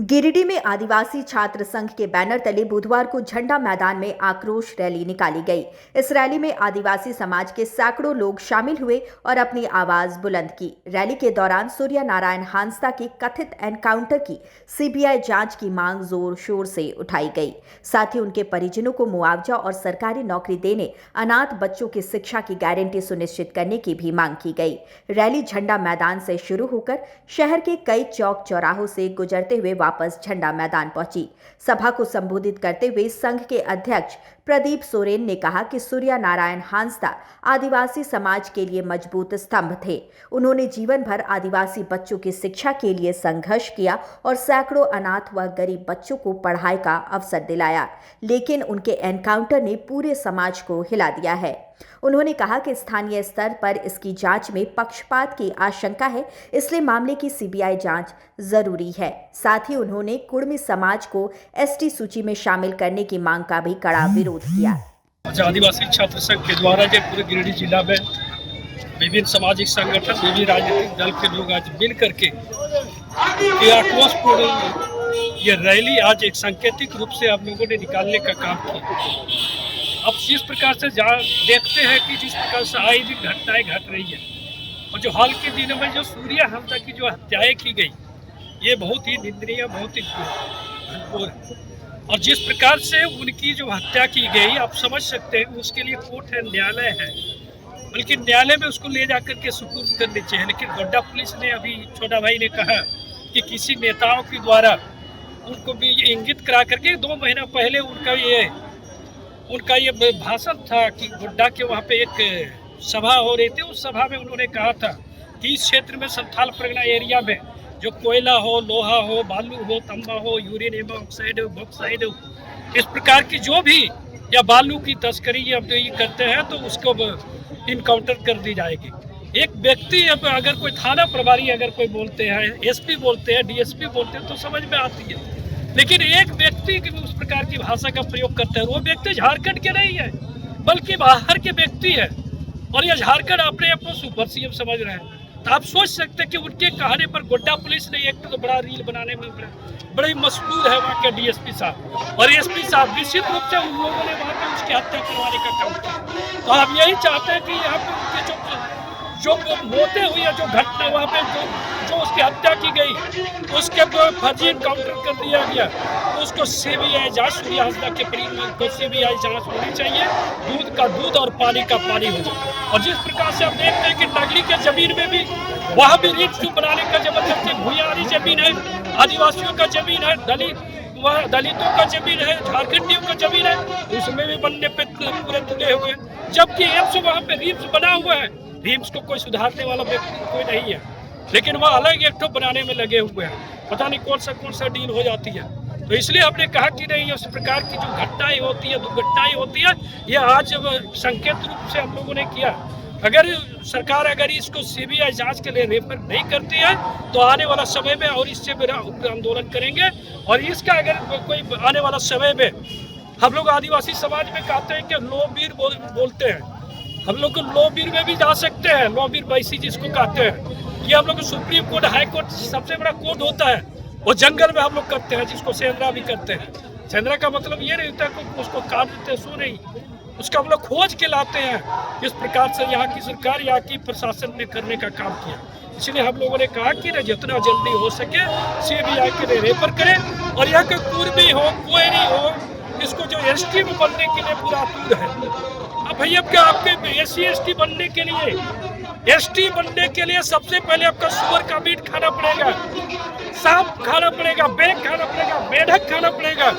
गिरिडीह में आदिवासी छात्र संघ के बैनर तले बुधवार को झंडा मैदान में आक्रोश रैली निकाली गई। इस रैली में आदिवासी समाज के सैकड़ों लोग शामिल हुए और अपनी आवाज बुलंद की। रैली के दौरान सूर्या नारायण हांसदा के कथित एनकाउंटर की सीबीआई जांच की मांग जोर शोर से उठाई गई। साथ ही उनके परिजनों को मुआवजा और सरकारी नौकरी देने, अनाथ बच्चों की शिक्षा की गारंटी सुनिश्चित करने की भी मांग की गई। रैली झंडा मैदान से शुरू होकर शहर के कई चौक चौराहों से गुजरते हुए वापस झंडा मैदान पहुंची। सभा को संबोधित करते हुए संघ के अध्यक्ष प्रदीप सोरेन ने कहा कि सूर्या नारायण हांसदा आदिवासी समाज के लिए मजबूत स्तंभ थे। उन्होंने जीवन भर आदिवासी बच्चों की शिक्षा के लिए संघर्ष किया और सैकड़ों अनाथ व गरीब बच्चों को पढ़ाई का अवसर दिलाया, लेकिन उनके एनकाउंटर ने पूरे समाज को हिला दिया है। उन्होंने कहा कि स्थानीय स्तर पर इसकी जांच में पक्षपात की आशंका है, इसलिए मामले की सीबीआई जांच जरूरी है। साथ ही उन्होंने कुर्मी समाज को एसटी सूची में शामिल करने की मांग का भी कड़ा विरोध किया। आदिवासी छात्र संघ के द्वारा जो पूरे गिरिडीह जिला में विभिन्न सामाजिक संगठन, विभिन्न राजनीतिक दल के लोग आज मिल करके आक्रोशपूर्ण ये रैली आज एक सांकेतिक रूप से आप लोगों ने निकालने का काम किया। अब जिस प्रकार से देखते हैं कि जिस प्रकार से आए दिन घटनाएं घट रही है और जो हाल के दिनों में जो सूर्या हांसदा की जो हत्याएं की गई, ये बहुत ही निंदनीय, बहुत ही घनघोर है। और जिस प्रकार से उनकी जो हत्या की गई, आप समझ सकते हैं उसके लिए कोर्ट है, न्यायालय है, बल्कि न्यायालय में उसको ले जाकर के सुपुर्द करनी चाहिए। लेकिन गोड्डा पुलिस ने, अभी छोटा भाई ने कहा कि किसी नेताओं के द्वारा उनको भी इंगित करा करके 2 महीना पहले उनका ये भाषण था कि गोड्डा के वहाँ पे एक सभा हो रही थी। उस सभा में उन्होंने कहा था कि इस क्षेत्र में संथाल परगना एरिया में जो कोयला हो, लोहा हो, बालू हो, तांबा हो, यूरेनियम ऑक्साइड हो, बॉक्साइड हो, इस प्रकार की जो भी या बालू की तस्करी अब ये करते हैं तो उसको इनकाउंटर कर दी जाएगी। एक व्यक्ति अब अगर कोई थाना प्रभारी अगर कोई बोलते हैं, एसपी बोलते हैं, डीएसपी बोलते हैं तो समझ में आती है, लेकिन एक व्यक्ति उस प्रकार की भाषा का प्रयोग करता है, वो व्यक्ति झारखंड के नहीं है बल्कि बाहर के व्यक्ति है और ये झारखंड अपने आप को सुपर सीएम समझ रहे हैं। तो आप सोच सकते हैं कि उनके कहने पर गोड्डा पुलिस ने एक तो बड़ा रील बनाने में बड़े मशहूर है वहाँ के डीएसपी साहब और एसपी साहब, निश्चित रूप से उन लोगों ने वहाँ पे उसकी हत्या करवाने का काम किया। तो हम यही चाहते हैं कि यहाँ पे उनके जो होते हुए जो घटना वहाँ पे जो उसकी हत्या की गई उसके फर्जी इनकाउंटर कर दिया गया, तो उसको सीबीआई जांच, सूर्या हांसदा के परिवार को सीबीआई जांच होनी चाहिए, दूध का दूध और पानी का पानी हो जाए। और जिस प्रकार से हम देखते हैं कि नगली के जमीन में भी वहाँ भी रिट्स बनाने का जबरदस्ती, भूयारी जमीन है, आदिवासियों का जमीन है, दलितों का जमीन है, झारखंडियों का जमीन है, उसमें भी बनने पे पूरे तुले हुए, जबकि एम्स वहाँ पे रिम्स बना हुआ है। रिम्स को कोई सुधारने वाला व्यक्ति कोई नहीं है, लेकिन वह अलग एक ठो बनाने में लगे हुए हैं। पता नहीं कौन सा डील हो जाती है। तो इसलिए हमने कहा कि नहीं, उस प्रकार की जो घटनाएं होती है, दुर्घटनाएं होती है, ये आज संकेत रूप से हम लोगों ने किया। अगर सरकार इसको सीबीआई जांच के लिए रेफर नहीं करती है तो आने वाला समय में और इससे बड़ा आंदोलन करेंगे। और इसका अगर कोई आने वाला समय में, हम लोग आदिवासी समाज में कहते हैं कि लोबीर बोलते हैं, हम लोग लोबीर में भी जा सकते हैं, लोबीर बैसी जिसको कहते हैं। ये हम लोग सुप्रीम कोर्ट, हाई कोर्ट, सबसे बड़ा कोर्ट होता है, वो जंगल में हम लोग करते हैं, जिसको सेंद्रा भी करते हैं। सेंद्रा का मतलब ये नहीं होता है कि उसको काट देते हैं, सो नहीं, उसका हम लोग खोज के लाते हैं। इस प्रकार से यहाँ की सरकार, यहाँ की प्रशासन ने करने का काम किया। इसलिए हम लोगों ने कहा कि जितना जल्दी हो सके सीबीआई के लिए रेफर करें और यहाँ के कुर्मी हो, कोई नहीं हो, इसको जो एसटी में बनने के लिए पूरा दूर है। अब भैया क्या आपके एससी एसटी बनने के लिए, एसटी बनने के लिए सबसे पहले आपका सुअर का मीट खाना पड़ेगा, सांप खाना पड़ेगा, बेग खाना पड़ेगा, मेढक खाना पड़ेगा।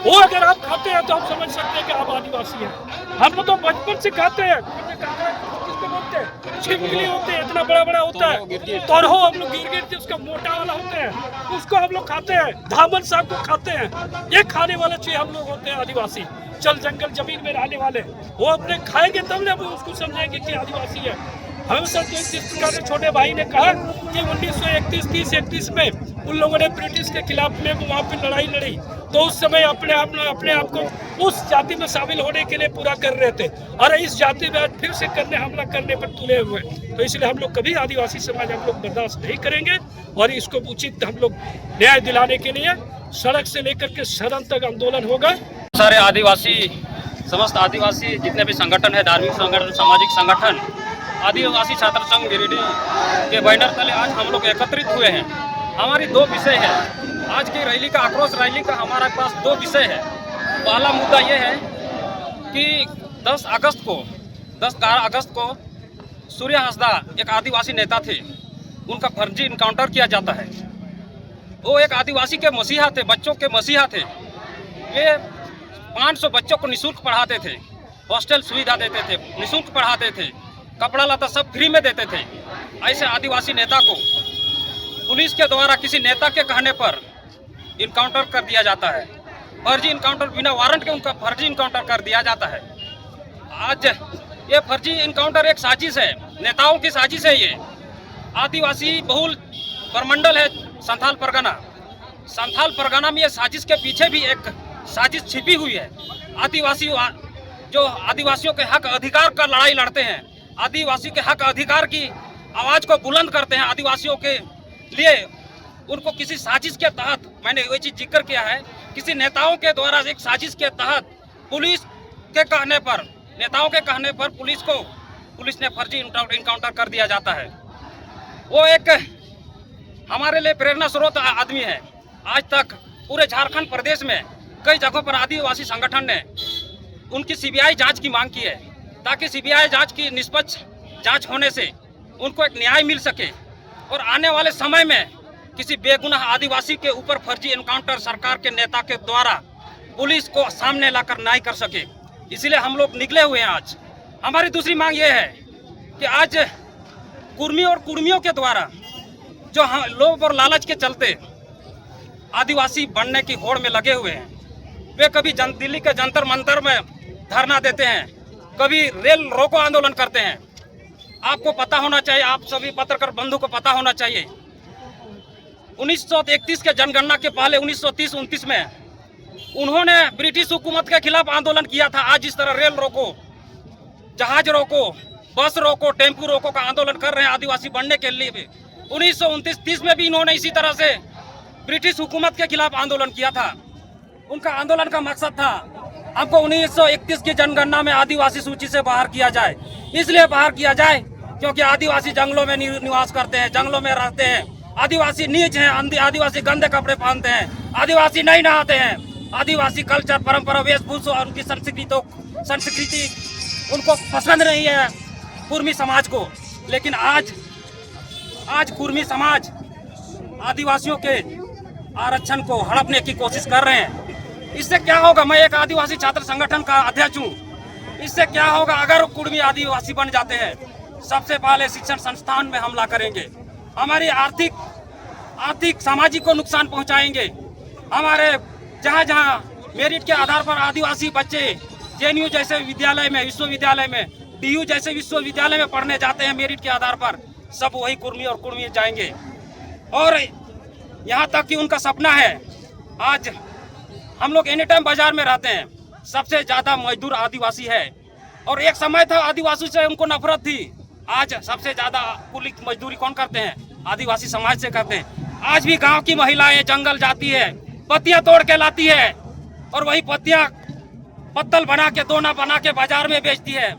वो अगर आप खाते हैं तो हम समझ सकते हैं कि आप आदिवासी हैं। हम लोग तो बचपन से खाते हैं, किसको बोलते हैं, छिपकली होते हैं, इतना बड़ा बड़ा होता है, तोरहो हम लोग गिर उसका मोटा वाला होते हैं, उसको हम लोग खाते हैं, धामन साग को खाते हैं। ये खाने वाले चीज हम लोग होते हैं आदिवासी, चल जंगल जमीन में रहने वाले। वो अपने खाएंगे तब ना उसको समझेंगे कि आदिवासी है। हम सब जिस प्रकार से छोटे भाई ने कहा कि 1931 में उन लोगों ने ब्रिटिश के खिलाफ में वहाँ पे लड़ाई लड़ी, तो उस समय अपने आप को उस जाति में शामिल होने के लिए पूरा कर रहे थे, और इस जाति में आज फिर से हमला करने पर तुले हुए। तो इसलिए हम लोग कभी आदिवासी समाज हम लोग बर्दाश्त नहीं करेंगे, और इसको उचित हम लोग न्याय दिलाने के लिए सड़क से लेकर के सदन तक आंदोलन होगा। सारे आदिवासी, समस्त आदिवासी जितने भी संगठन है, धार्मिक संगठन, सामाजिक संगठन, आदिवासी छात्र संघ गिरिडीह के बैनर तले आज हम लोग एकत्रित हुए हैं। हमारी दो विषय है आज की रैली का, आक्रोश रैली का हमारे पास दो विषय है। पहला मुद्दा ये है कि 10 अगस्त को सूर्या हंसदा एक आदिवासी नेता थे, उनका फर्जी इनकाउंटर किया जाता है। वो एक आदिवासी के मसीहा थे, बच्चों के मसीहा थे। वे 500 बच्चों को निःशुल्क पढ़ाते थे, हॉस्टल सुविधा देते थे, निःशुल्क पढ़ाते थे, कपड़ा लता सब फ्री में देते थे। ऐसे आदिवासी नेता को पुलिस के द्वारा किसी नेता के कहने पर इनकाउंटर कर दिया जाता है। फर्जी इनकाउंटर, बिना वारंट के उनका फर्जी इनकाउंटर कर दिया जाता है। आज ये फर्जी इनकाउंटर एक साजिश है, नेताओं की साजिश है। ये आदिवासी बहुल प्रमंडल है संथाल परगना में ये साजिश के पीछे भी एक साजिश छिपी हुई है। आदिवासियों के हक अधिकार का लड़ाई लड़ते हैं, आदिवासियों के हक अधिकार की आवाज को बुलंद करते हैं। आदिवासियों के लिए उनको किसी साजिश के तहत, मैंने वही चीज जिक्र किया है, किसी नेताओं के द्वारा एक साजिश के तहत पुलिस के कहने पर, नेताओं के कहने पर पुलिस ने फर्जी इनकाउंटर कर दिया जाता है। वो एक हमारे लिए प्रेरणा स्रोत आदमी है। आज तक पूरे झारखंड प्रदेश में कई जगहों पर आदिवासी संगठन ने उनकी सीबीआई जांच की मांग की है, ताकि सीबीआई जांच की निष्पक्ष जांच होने से उनको एक न्याय मिल सके, और आने वाले समय में किसी बेगुनाह आदिवासी के ऊपर फर्जी एनकाउंटर सरकार के नेता के द्वारा पुलिस को सामने लाकर न्याय कर सके। इसलिए हम लोग निकले हुए हैं आज। हमारी दूसरी मांग ये है कि आज कुर्मी और कुर्मियों के द्वारा जो लोभ और लालच के चलते आदिवासी बनने की होड़ में लगे हुए हैं, वे कभी दिल्ली के जंतर मंतर में धरना देते हैं, कभी रेल रोको आंदोलन करते हैं। आपको पता होना चाहिए, आप सभी पत्रकार बंधु को पता होना चाहिए, 1931 के जनगणना के पहले 1930-29 में उन्होंने ब्रिटिश हुकूमत के खिलाफ आंदोलन किया था। आज इस तरह रेल रोको, जहाज रोको, बस रोको, टेम्पू रोको का आंदोलन कर रहे हैं आदिवासी बनने के लिए। 1929-30 में भी इन्होंने इसी तरह से ब्रिटिश हुकूमत के खिलाफ आंदोलन किया था। उनका आंदोलन का मकसद था हमको 1931 की जनगणना में आदिवासी सूची से बाहर किया जाए। इसलिए बाहर किया जाए क्योंकि आदिवासी जंगलों में निवास करते हैं, जंगलों में रहते हैं, आदिवासी नीच हैं, आदिवासी गंदे कपड़े पहनते हैं, आदिवासी नहीं नहाते हैं, आदिवासी कल्चर, परंपरा, वेशभूषा और उनकी संस्कृति उनको पसंद नहीं है कुर्मी समाज को। लेकिन आज कुर्मी समाज आदिवासियों के आरक्षण को हड़पने की कोशिश कर रहे हैं। इससे क्या होगा, मैं एक आदिवासी छात्र संगठन का अध्यक्ष हूँ, इससे क्या होगा अगर कुर्मी आदिवासी बन जाते हैं? सबसे पहले शिक्षण संस्थान में हमला करेंगे, हमारी आर्थिक सामाजिक को नुकसान पहुंचाएंगे। हमारे जहाँ मेरिट के आधार पर आदिवासी बच्चे जेएनयू जैसे विद्यालय में, विश्वविद्यालय में, डीयू जैसे विश्वविद्यालय में पढ़ने जाते हैं मेरिट के आधार पर, सब वही कुर्मी और कुर्मी जाएंगे। और यहाँ तक कि उनका सपना है, आज हम लोग एनी टाइम बाजार में रहते हैं, सबसे ज्यादा मजदूर आदिवासी है, और एक समय था आदिवासी से उनको नफरत थी। आज सबसे ज्यादा कुल मजदूरी कौन करते हैं? आदिवासी समाज से करते हैं। आज भी गांव की महिलाएं जंगल जाती है, पत्तियां तोड़ के लाती है, और वही पत्तियां पत्तल बना के, दोना बना के बाजार में बेचती है।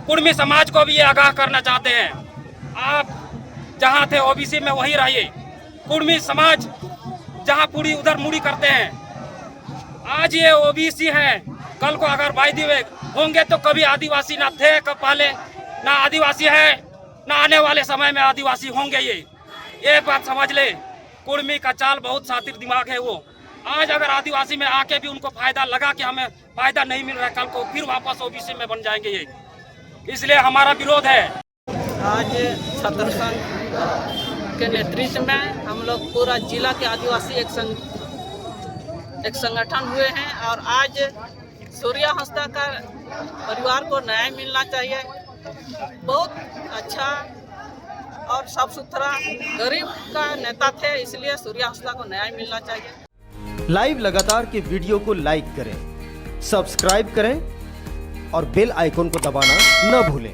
कुर्मी समाज को भी ये आगाह करना चाहते हैं, आप जहाँ थे ओबीसी में वही रहिए। कुर्मी समाज जहाँ पूरी उधर मुड़ी करते हैं, आज ये ओबीसी है, कल को अगर बाई दी होंगे तो कभी आदिवासी ना थे, कब पहले ना आदिवासी है, ना आने वाले समय में आदिवासी होंगे। ये बात समझ ले। कुर्मी का चाल बहुत शातिर दिमाग है वो। आज अगर आदिवासी में आके भी उनको फायदा लगा कि हमें फायदा नहीं मिल रहा, कल को फिर वापस ओबीसी में बन जाएंगे ये। इसलिए हमारा विरोध है। आज छात्र संघ के नेतृत्व में हम लोग पूरा जिला के आदिवासी एक संगठन हुए हैं, और आज सूर्या हंसदा का परिवार को न्याय मिलना चाहिए। बहुत अच्छा और साफ सुथरा गरीब का नेता थे, इसलिए सूर्या हंसदा को न्याय मिलना चाहिए। लाइव लगातार के वीडियो को लाइक करें, सब्सक्राइब करें और बेल आइकन को दबाना न भूलें।